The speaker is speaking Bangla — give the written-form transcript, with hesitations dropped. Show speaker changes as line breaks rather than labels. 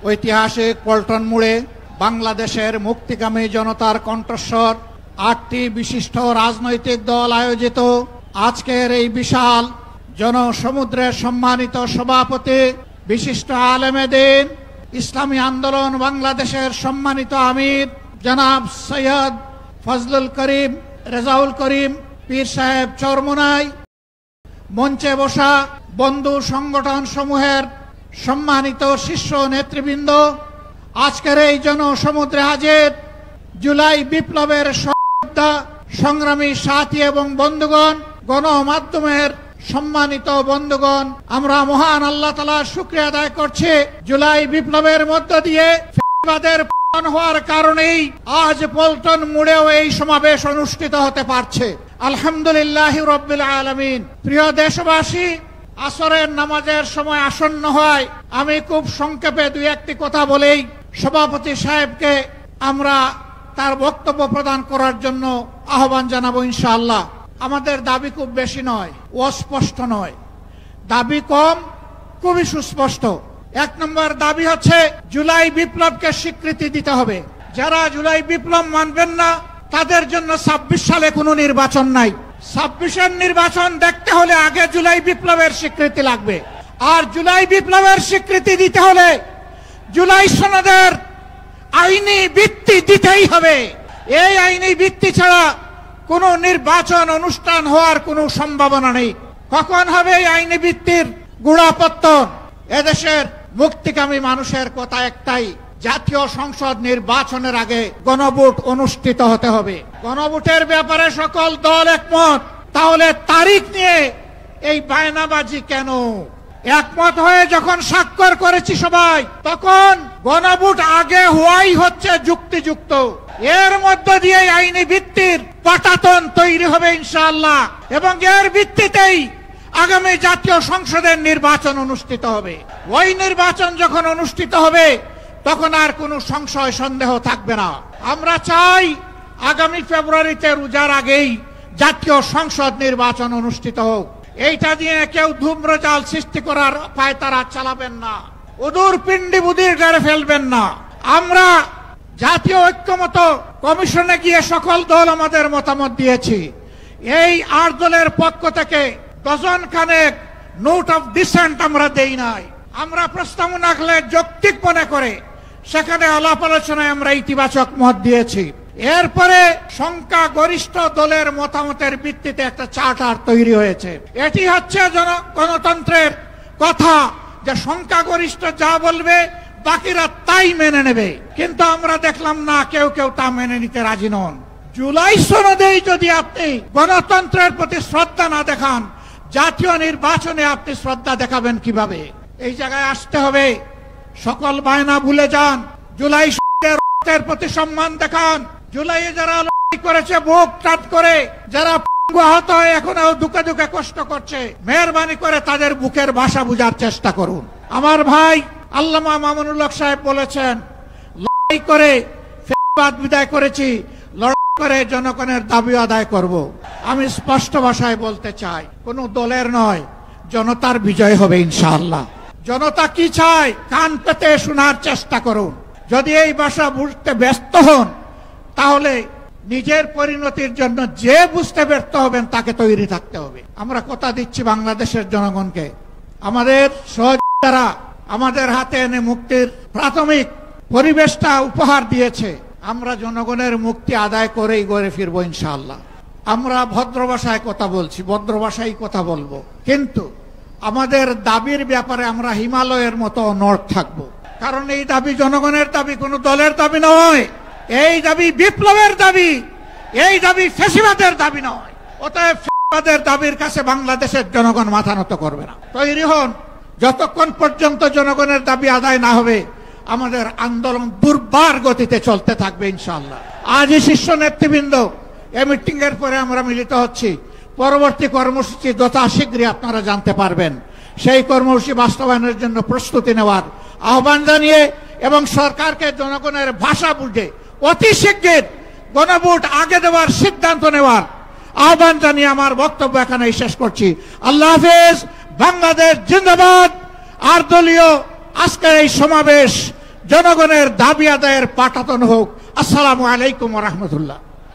ঐতিহাসিক পল্টন মোড়ে বাংলাদেশের মুক্তিকামী জনতার কণ্ঠস্বর 8টি বিশিষ্ট রাজনৈতিক দল আয়োজিত আজকের এই বিশাল জনসমুদ্রের সম্মানিত সভাপতি, বিশিষ্ট আলেমে দ্বীন, ইসলামী আন্দোলন বাংলাদেশের সম্মানিত আমির জনাব সৈয়দ ফজলুল করিম রেজাউল করিম পীর সাহেব চরমোনাই, মঞ্চে বসা বন্ধু সংগঠন সমূহের সম্মানিত শীর্ষ নেতৃবৃন্দ, আজকের এই জনসমুদ্রে হাজির জুলাই বিপ্লবের সংগ্রামী সাথী এবং বন্ধুগণ, গণমাধ্যমের সম্মানিত বন্ধুগণ, আমরা মহান আল্লাহ তাআলার শুকরিয়া আদায় করছি। জুলাই বিপ্লবের মধ্য দিয়ে ফ্যাসিবাদের পতন হওয়ার কারণেই আজ পল্টন মোড়েও এই সমাবেশ অনুষ্ঠিত হতে পারছে। আলহামদুলিল্লাহ রাব্বিল আলামিন। প্রিয় দেশবাসী, আসরের নামাজের সময় আসন্ন হয়, আমি খুব সংক্ষেপে দুই একটি কথা বলেই সভাপতি সাহেবকে আমরা তার বক্তব্য প্রদান করার জন্য আহ্বান জানাবো ইনশাআল্লাহ। আমাদের দাবি খুব বেশি নয়, অস্পষ্ট নয়, দাবি কম, খুবই সুস্পষ্ট। 1 নম্বর দাবি হচ্ছে জুলাই বিপ্লবকে স্বীকৃতি দিতে হবে। যারা জুলাই বিপ্লব মানবেন না তাদের জন্য 26 সালে কোনো নির্বাচন নাই। 26-এর নির্বাচন দেখতে হলে আগে জুলাই বিপ্লবের স্বীকৃতি লাগবে। আর জুলাই বিপ্লবের স্বীকৃতি দিতে হলে জুলাই সনদের আইনি ভিত্তি দিতেই হবে। এই আইনি ভিত্তি ছাড়া কোনো নির্বাচন অনুষ্ঠান হওয়ার কোনো সম্ভাবনা নেই। কখন হবে এই আইনি ভিত্তির গোড়াপত্তন? এদেশের মুক্তিকামী মানুষের কথা একটাই, জাতীয় সংসদ নির্বাচনের আগে গণভোট অনুষ্ঠিত হতে হবে। গণভোটের ব্যাপারে সকল দল একমত, তাহলে তারিখ নিয়ে এই বায়নাবাজি কেন? একমত হয়ে যখন স্বাক্ষর করেছি সবাই, তখন গণভোট আগে হওয়াই হচ্ছে যুক্তিযুক্ত। এর মধ্য দিয়ে আইনি ভিত্তির পাটাতন তৈরি হবে ইনশাআল্লাহ, এবং এর ভিত্তিতেই আগামী জাতীয় সংসদের নির্বাচন অনুষ্ঠিত হবে। ওই নির্বাচন যখন অনুষ্ঠিত হবে তখন আর কোনো সংশয় সন্দেহ থাকবে না। আমরা চাই আগামী ফেব্রুয়ারিতে রোজার আগেই জাতীয় সংসদ নির্বাচন অনুষ্ঠিত হোক। এইটা দিয়ে কেউ ধূম্রজাল সৃষ্টি করার পায়তারা চালাবেন না, উদূর পিণ্ডি বুদির গাড়ে ফেলবেন না। আমরা জাতীয় ঐক্যমত কমিশনে গিয়ে সকল দল আমাদের মতামত দিয়েছি। এই 8 দলের পক্ষ থেকে ডজন খানেক নোট অফ ডিসেন্ট আমরা দেই নাই। আমরা প্রস্তাবনা রাখলে যৌক্তিক মনে করে সেখানে আলাপ আলোচনায় আমরা ইতিবাচক মত দিয়েছি। এরপরে সংখ্যা গরিষ্ঠ দলের মতামতের ভিত্তিতে একটা চার্টার তৈরি হয়েছে। এটি হচ্ছে গণতন্ত্রের কথা, যে সংখ্যাগরিষ্ঠ যা বলবে বাকিরা তাই মেনে নেবে। কিন্তু আমরা দেখলাম না, কেউ কেউ তা মেনে নিতে রাজি নন। জুলাই সনদেই যদি আপনি গণতন্ত্রের প্রতি শ্রদ্ধা না দেখান, জাতীয় নির্বাচনে আপনি শ্রদ্ধা দেখাবেন কিভাবে? এই জায়গায় আসতে হবে। সকল বায়না ভুলে যান, জুলাই সনদের প্রতি সম্মান দেখান। জুলাইয়ে যারা লড়াই করেছে বুক টাট করে, যারা আহত হয়ে এখনো দুঃখে দুঃখে কষ্ট করছে, মেহরবানি করে তাদের বুকের ভাষা বুঝার চেষ্টা করুন। আমার ভাই আল্লামা মামুনুল হক সাহেব বলেছেন, লড়াই করে ফ্যাসিবাদ বিদায় করেছি, লড়াই করে জনগণের দাবি আদায় করব। আমি স্পষ্ট ভাষায় বলতে চাই, কোন দলের নয়, জনতার বিজয় হবে ইনশাআল্লাহ। জনতা কি চায় কান পেতে শোনার চেষ্টা করুন। যদি এই ভাষা বুঝতে ব্যস্ত হন, তাহলে নিজের পরিণতির জন্য যে বুঝতে ব্যর্থ হবেন তাকে তৈরি থাকতে হবে। আমরা কথা দিচ্ছি বাংলাদেশের জনগণকে, আমাদের সহযোগিতারা আমাদের হাতে এনে মুক্তির প্রাথমিক পরিবেশটা উপহার দিয়েছে। আমরা জনগণের মুক্তি আদায় করেই ঘরে ফিরবো ইনশাআল্লাহ। আমরা ভদ্র ভাষায় কথা বলছি, ভদ্র ভাষায় কথা বলবো, কিন্তু আমাদের দাবির ব্যাপারে আমরা হিমালয়ের মতো অনড় থাকবো। কারণ এই দাবি জনগণের দাবি, কোনো দলের দাবি নয়। এই দাবি বিপ্লবের দাবি, এই দাবি ফ্যাসিবাদের দাবি নয়। অতএব ফ্যাসিবাদের দাবির কাছে বাংলাদেশের জনগণ মাথা নত করবে না। তৈরি হন। যতক্ষণ পর্যন্ত জনগণের দাবি আদায় না হবে আমাদের আন্দোলন দুর্বার গতিতে চলতে থাকবে ইনশাআল্লাহ। আজই শীর্ষ নেতৃবৃন্দ এই মিটিং এর পরে আমরা মিলিত হচ্ছি। পরবর্তী কর্মসূচি যথাশীঘ্রই আপনারা জানতে পারবেন। সেই কর্মসূচি বাস্তবায়নের জন্য প্রস্তুতি নেওয়ার আহ্বান জানিয়ে এবং সরকারকে জনগণের ভাষা বুঝে অতি শীঘ্র গণভোট আগে দেওয়ার সিদ্ধান্ত নেওয়ার আহ্বান জানিয়ে আমার বক্তব্য এখানেই শেষ করছি। আল্লাহ হাফেজ। বাংলাদেশ জিন্দাবাদ। আর দলীয় আজকের এই সমাবেশ জনগণের দাবি আদায়ের পাটাতন হোক। আসসালামু আলাইকুম ওয়া রাহমাতুল্লাহ।